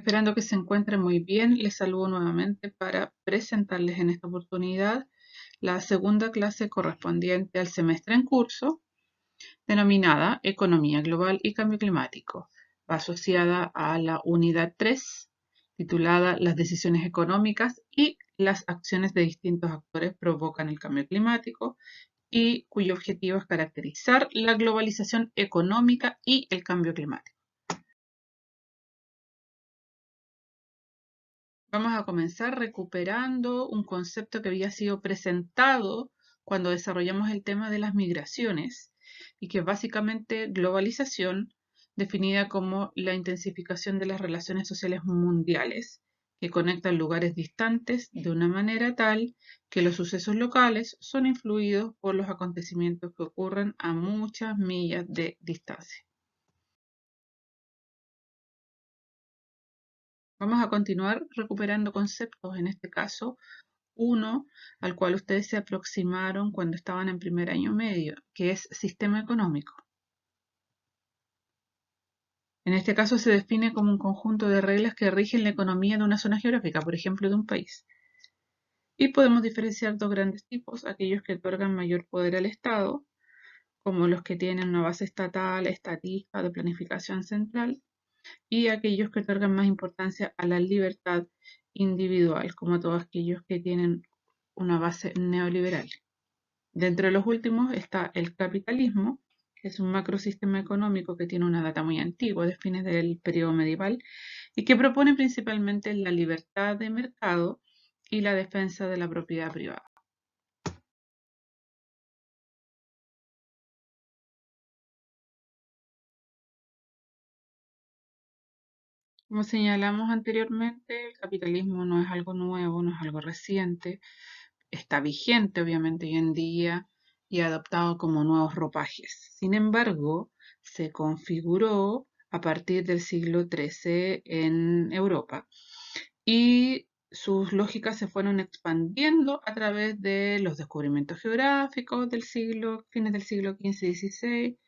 Esperando que se encuentren muy bien, les saludo nuevamente para presentarles en esta oportunidad la segunda clase correspondiente al semestre en curso, denominada Economía Global y Cambio Climático. Va asociada a la unidad 3, titulada Las decisiones económicas y las acciones de distintos actores provocan el cambio climático, y cuyo objetivo es caracterizar la globalización económica y el cambio climático. Vamos a comenzar recuperando un concepto que había sido presentado cuando desarrollamos el tema de las migraciones y que es básicamente globalización, definida como la intensificación de las relaciones sociales mundiales que conectan lugares distantes de una manera tal que los sucesos locales son influidos por los acontecimientos que ocurren a muchas millas de distancia. Vamos a continuar recuperando conceptos, en este caso uno al cual ustedes se aproximaron cuando estaban en primer año medio, que es sistema económico. En este caso se define como un conjunto de reglas que rigen la economía de una zona geográfica, por ejemplo, de un país. Y podemos diferenciar dos grandes tipos: aquellos que otorgan mayor poder al Estado, como los que tienen una base estatal, estatista, de planificación central, y aquellos que otorgan más importancia a la libertad individual, como todos aquellos que tienen una base neoliberal. Dentro de los últimos está el capitalismo, que es un macrosistema económico que tiene una data muy antigua, de fines del periodo medieval, y que propone principalmente la libertad de mercado y la defensa de la propiedad privada. Como señalamos anteriormente, el capitalismo no es algo nuevo, no es algo reciente, está vigente obviamente hoy en día y adoptado como nuevos ropajes. Sin embargo, se configuró a partir del siglo XIII en Europa y sus lógicas se fueron expandiendo a través de los descubrimientos geográficos del fines del siglo XV y XVI,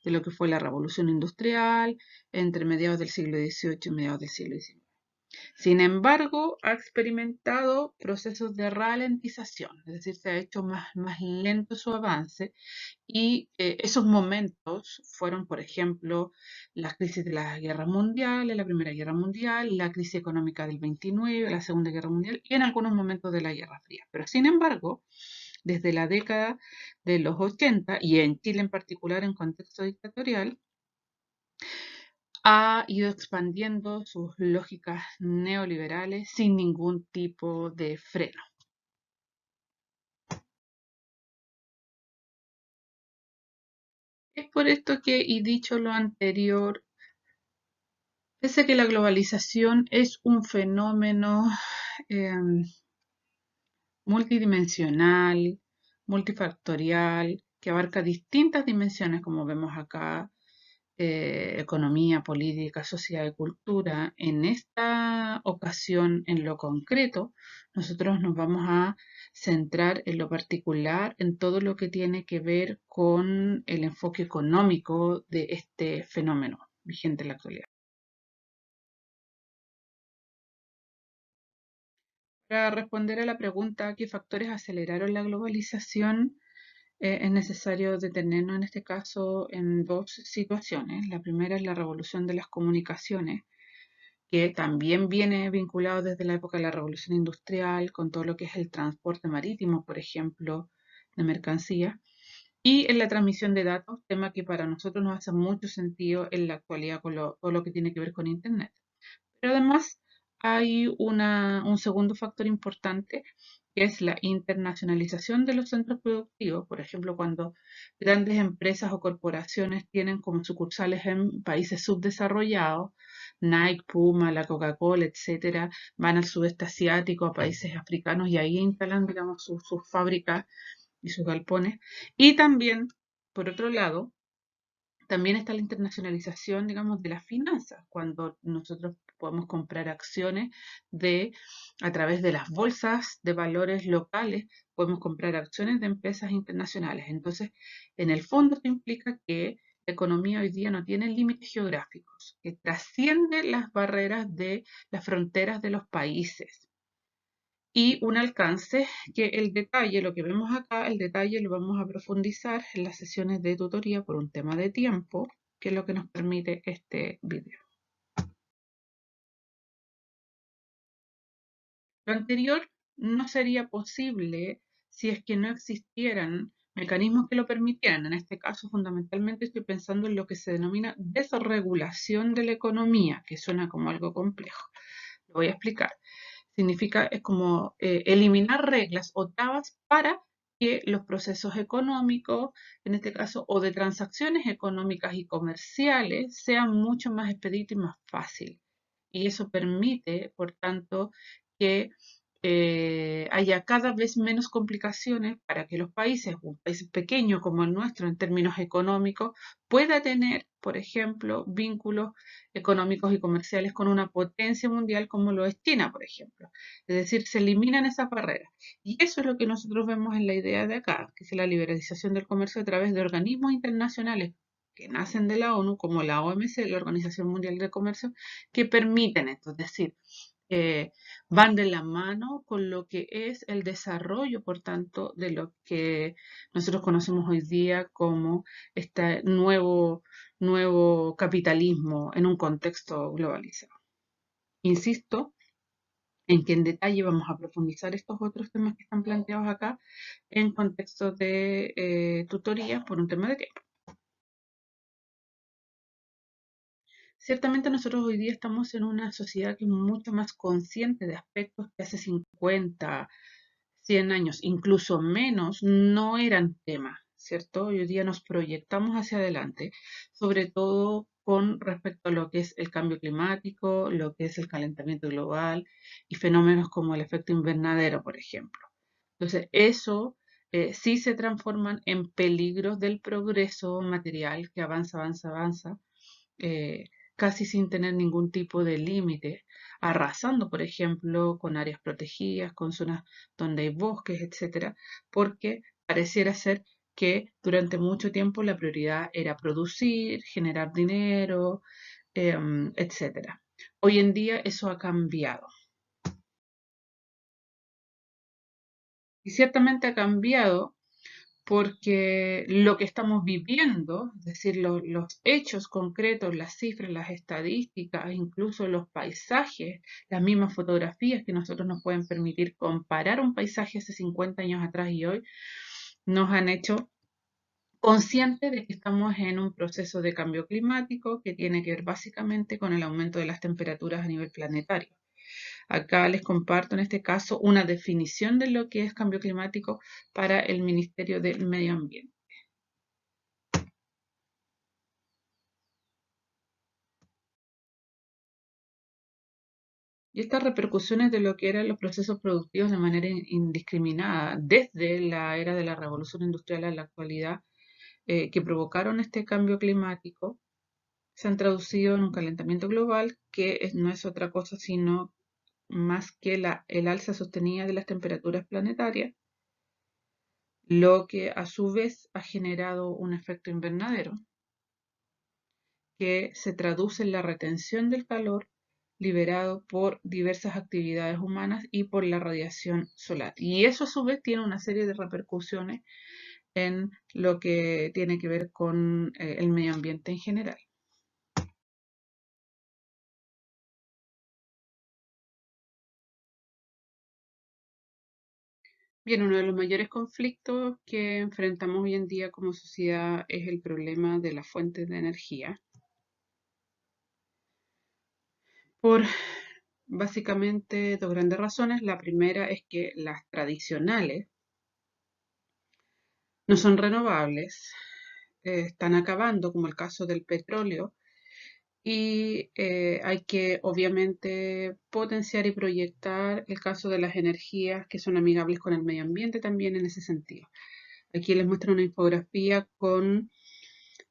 de lo que fue la revolución industrial entre mediados del siglo XVIII y mediados del siglo XIX. Sin embargo, ha experimentado procesos de ralentización, es decir, se ha hecho más lento su avance, y esos momentos fueron, por ejemplo, las crisis de las guerras mundiales, la Primera Guerra Mundial, la crisis económica del 29, la Segunda Guerra Mundial y en algunos momentos de la Guerra Fría. Pero sin embargo, desde la década de los 80, y en Chile en particular en contexto dictatorial, ha ido expandiendo sus lógicas neoliberales sin ningún tipo de freno. Es por esto que, y dicho lo anterior, pese a que la globalización es un fenómeno multidimensional, multifactorial, que abarca distintas dimensiones, como vemos acá, economía, política, sociedad y cultura. En esta ocasión, en lo concreto, nosotros nos vamos a centrar en lo particular, en todo lo que tiene que ver con el enfoque económico de este fenómeno vigente en la actualidad. Para responder a la pregunta ¿qué factores aceleraron la globalización? Es necesario detenernos en este caso en dos situaciones. La primera es la revolución de las comunicaciones, que también viene vinculado desde la época de la revolución industrial, con todo lo que es el transporte marítimo, por ejemplo, de mercancías, y en la transmisión de datos, tema que para nosotros nos hace mucho sentido en la actualidad con todo lo que tiene que ver con Internet. Pero además hay un segundo factor importante, que es la internacionalización de los centros productivos. Por ejemplo, cuando grandes empresas o corporaciones tienen como sucursales en países subdesarrollados, Nike, Puma, la Coca-Cola, etcétera, van al sudeste asiático, a países africanos, y ahí instalan, digamos, sus fábricas y sus galpones. Y también, por otro lado, también está la internacionalización, digamos, de las finanzas, cuando nosotros podemos comprar acciones a través de las bolsas de valores locales, podemos comprar acciones de empresas internacionales. Entonces, en el fondo, esto implica que la economía hoy día no tiene límites geográficos, que trasciende las barreras de las fronteras de los países. Y un alcance que el detalle, lo que vemos acá, el detalle lo vamos a profundizar en las sesiones de tutoría por un tema de tiempo, que es lo que nos permite este video. Lo anterior no sería posible si es que no existieran mecanismos que lo permitieran. En este caso, fundamentalmente estoy pensando en lo que se denomina desregulación de la economía, que suena como algo complejo. Lo voy a explicar. Significa, es como eliminar reglas o trabas para que los procesos económicos, en este caso, o de transacciones económicas y comerciales, sean mucho más expeditos y más fáciles. Y eso permite, por tanto, que haya cada vez menos complicaciones para que los países, un país pequeño como el nuestro en términos económicos, pueda tener, por ejemplo, vínculos económicos y comerciales con una potencia mundial como lo es China, por ejemplo. Es decir, se eliminan esas barreras. Y eso es lo que nosotros vemos en la idea de acá, que es la liberalización del comercio a través de organismos internacionales que nacen de la ONU, como la OMC, la Organización Mundial de Comercio, que permiten esto. Es decir, van de la mano con lo que es el desarrollo, por tanto, de lo que nosotros conocemos hoy día como este nuevo capitalismo en un contexto globalizado. Insisto en que en detalle vamos a profundizar estos otros temas que están planteados acá en contexto de tutoría por un tema de tiempo. Ciertamente nosotros hoy día estamos en una sociedad que es mucho más consciente de aspectos que hace 50, 100 años, incluso menos, no eran tema, ¿cierto? Hoy día nos proyectamos hacia adelante, sobre todo con respecto a lo que es el cambio climático, lo que es el calentamiento global y fenómenos como el efecto invernadero, por ejemplo. Entonces, eso sí se transforman en peligros del progreso material que avanza, eh, casi sin tener ningún tipo de límite, arrasando, por ejemplo, con áreas protegidas, con zonas donde hay bosques, etcétera, porque pareciera ser que durante mucho tiempo la prioridad era producir, generar dinero, etcétera. Hoy en día eso ha cambiado. Y ciertamente ha cambiado porque lo que estamos viviendo, es decir, los hechos concretos, las cifras, las estadísticas, incluso los paisajes, las mismas fotografías que nosotros nos pueden permitir comparar un paisaje hace 50 años atrás y hoy, nos han hecho conscientes de que estamos en un proceso de cambio climático que tiene que ver básicamente con el aumento de las temperaturas a nivel planetario. Acá les comparto en este caso una definición de lo que es cambio climático para el Ministerio del Medio Ambiente. Y estas repercusiones de lo que eran los procesos productivos de manera indiscriminada, desde la era de la revolución industrial a la actualidad, que provocaron este cambio climático, se han traducido en un calentamiento global que no es otra cosa sino más que el alza sostenida de las temperaturas planetarias, lo que a su vez ha generado un efecto invernadero que se traduce en la retención del calor liberado por diversas actividades humanas y por la radiación solar. Y eso a su vez tiene una serie de repercusiones en lo que tiene que ver con el medio ambiente en general. Bien, uno de los mayores conflictos que enfrentamos hoy en día como sociedad es el problema de las fuentes de energía. Por básicamente dos grandes razones. La primera es que las tradicionales no son renovables, están acabando, como el caso del petróleo, y hay que obviamente potenciar y proyectar el caso de las energías que son amigables con el medio ambiente también en ese sentido. Aquí les muestro una infografía con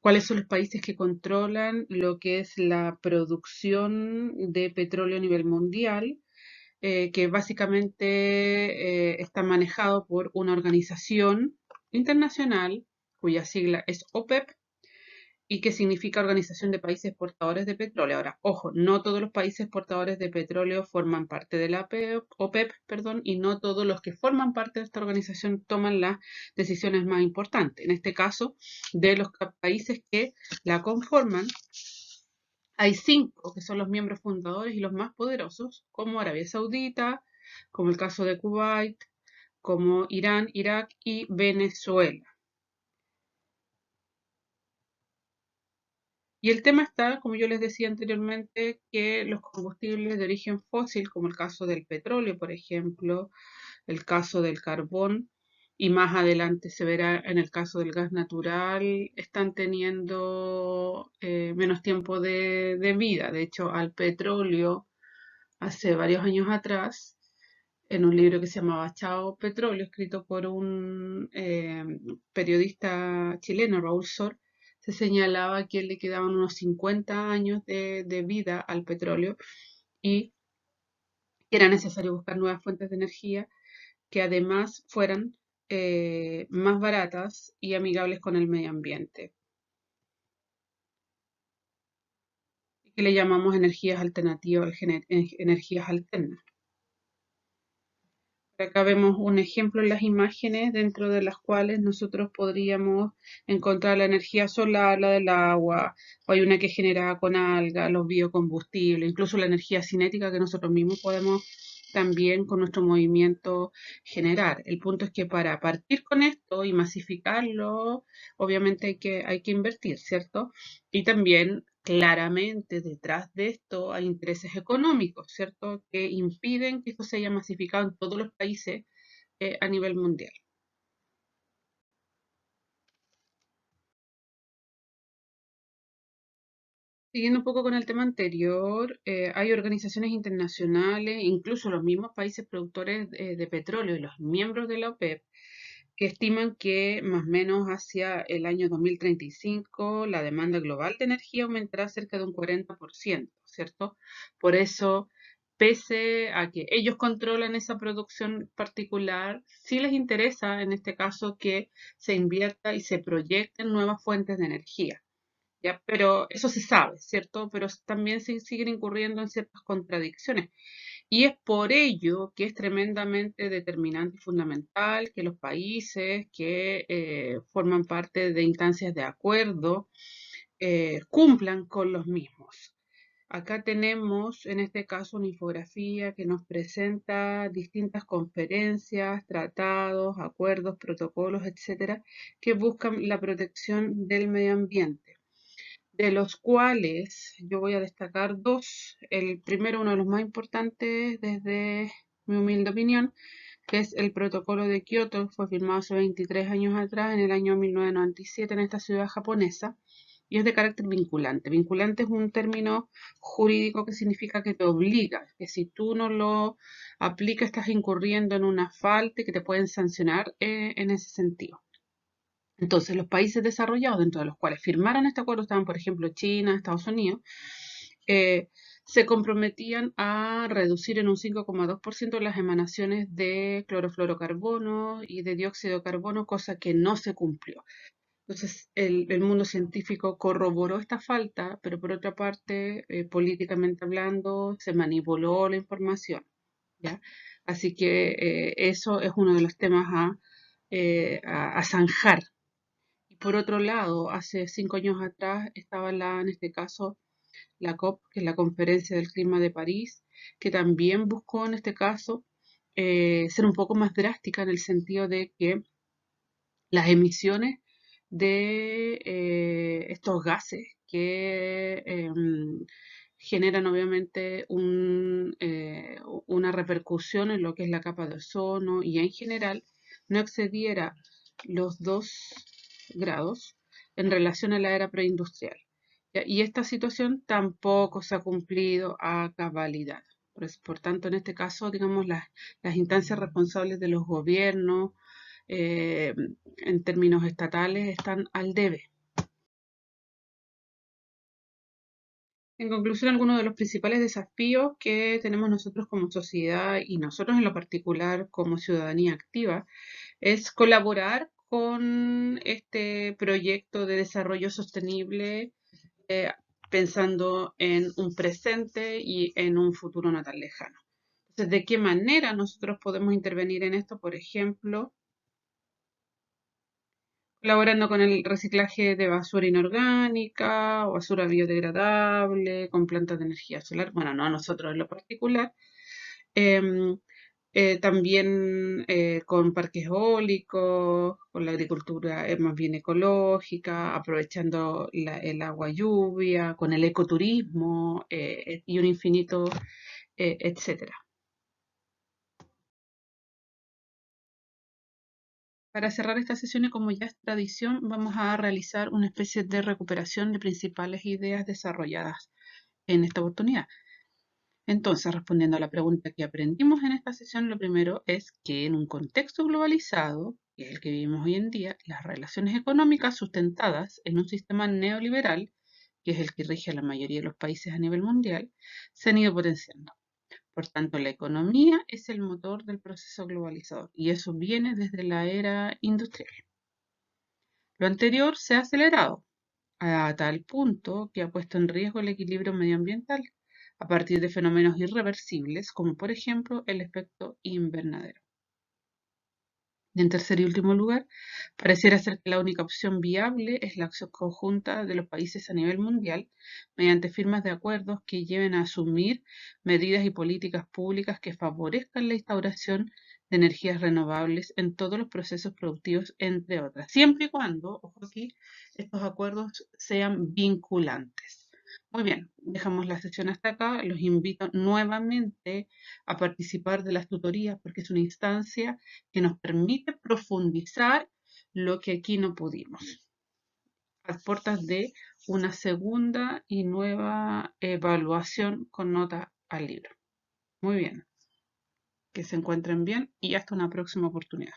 cuáles son los países que controlan lo que es la producción de petróleo a nivel mundial, que básicamente está manejado por una organización internacional cuya sigla es OPEP y que significa Organización de Países Exportadores de Petróleo. Ahora, ojo, no todos los países exportadores de petróleo forman parte de la OPEP, perdón, y no todos los que forman parte de esta organización toman las decisiones más importantes. En este caso, de los países que la conforman, hay 5 que son los miembros fundadores y los más poderosos, como Arabia Saudita, como el caso de Kuwait, como Irán, Irak y Venezuela. Y el tema está, como yo les decía anteriormente, que los combustibles de origen fósil, como el caso del petróleo, por ejemplo, el caso del carbón, y más adelante se verá en el caso del gas natural, están teniendo menos tiempo de vida. De hecho, al petróleo, hace varios años atrás, en un libro que se llamaba Chao Petróleo, escrito por un periodista chileno, Raúl Sor, se señalaba que le quedaban unos 50 años de vida al petróleo y que era necesario buscar nuevas fuentes de energía que además fueran más baratas y amigables con el medio ambiente, que le llamamos energías alternativas, energías alternas. Acá vemos un ejemplo en las imágenes dentro de las cuales nosotros podríamos encontrar la energía solar, la del agua, o hay una que es generada con algas, los biocombustibles, incluso la energía cinética que nosotros mismos podemos también con nuestro movimiento generar. El punto es que para partir con esto y masificarlo, obviamente hay que invertir, ¿cierto? Y también claramente detrás de esto hay intereses económicos, ¿cierto? Que impiden que esto se haya masificado en todos los países a nivel mundial. Siguiendo un poco con el tema anterior, hay organizaciones internacionales, incluso los mismos países productores de petróleo y los miembros de la OPEP, que estiman que más o menos hacia el año 2035 la demanda global de energía aumentará cerca de un 40%, ¿cierto? Por eso, pese a que ellos controlan esa producción particular, sí les interesa en este caso que se invierta y se proyecten nuevas fuentes de energía. ¿Ya? Pero eso se sabe, ¿cierto? Pero también se siguen incurriendo en ciertas contradicciones. Y es por ello que es tremendamente determinante y fundamental que los países que forman parte de instancias de acuerdo cumplan con los mismos. Acá tenemos, en este caso, una infografía que nos presenta distintas conferencias, tratados, acuerdos, protocolos, etcétera, que buscan la protección del medio ambiente, de los cuales yo voy a destacar 2. El primero, uno de los más importantes desde mi humilde opinión, que es el Protocolo de Kioto, fue firmado hace 23 años atrás, en el año 1997, en esta ciudad japonesa, y es de carácter vinculante. Vinculante es un término jurídico que significa que te obliga, que si tú no lo aplicas estás incurriendo en una falta y que te pueden sancionar en ese sentido. Entonces, los países desarrollados, dentro de los cuales firmaron este acuerdo, estaban, por ejemplo, China, Estados Unidos, eh, se comprometían a reducir en un 5,2% las emanaciones de clorofluorocarbono y de dióxido de carbono, cosa que no se cumplió. Entonces, el mundo científico corroboró esta falta, pero por otra parte, políticamente hablando, se manipuló la información, ¿ya? Así que eso es uno de los temas a zanjar. Y por otro lado, hace 5 años atrás estaba en este caso, la COP, que es la Conferencia del Clima de París, que también buscó en este caso ser un poco más drástica en el sentido de que las emisiones de estos gases que generan obviamente una repercusión en lo que es la capa de ozono y en general no excediera los 2 grados en relación a la era preindustrial. Y esta situación tampoco se ha cumplido a cabalidad. Por tanto, en este caso, digamos, las instancias responsables de los gobiernos, eh, en términos estatales, están al debe. En conclusión, algunos de los principales desafíos que tenemos nosotros como sociedad y nosotros en lo particular como ciudadanía activa es colaborar con este proyecto de desarrollo sostenible, pensando en un presente y en un futuro no tan lejano. Entonces, ¿de qué manera nosotros podemos intervenir en esto? Por ejemplo, colaborando con el reciclaje de basura inorgánica o basura biodegradable, con plantas de energía solar. Bueno, no a nosotros en lo particular. Em, también con parques eólicos, con la agricultura más bien ecológica, aprovechando el agua lluvia, con el ecoturismo y un infinito, etcétera. Para cerrar esta sesión, y como ya es tradición, vamos a realizar una especie de recuperación de principales ideas desarrolladas en esta oportunidad. Entonces, respondiendo a la pregunta que aprendimos en esta sesión, lo primero es que en un contexto globalizado, que es el que vivimos hoy en día, las relaciones económicas sustentadas en un sistema neoliberal, que es el que rige a la mayoría de los países a nivel mundial, se han ido potenciando. Por tanto, la economía es el motor del proceso globalizador y eso viene desde la era industrial. Lo anterior se ha acelerado a tal punto que ha puesto en riesgo el equilibrio medioambiental a partir de fenómenos irreversibles como por ejemplo el efecto invernadero. Y en tercer y último lugar, pareciera ser que la única opción viable es la acción conjunta de los países a nivel mundial mediante firmas de acuerdos que lleven a asumir medidas y políticas públicas que favorezcan la instauración de energías renovables en todos los procesos productivos, entre otras, siempre y cuando, ojo aquí, estos acuerdos sean vinculantes. Muy bien, dejamos la sesión hasta acá. Los invito nuevamente a participar de las tutorías porque es una instancia que nos permite profundizar lo que aquí no pudimos, a puertas de una segunda y nueva evaluación con nota al libro. Muy bien, que se encuentren bien y hasta una próxima oportunidad.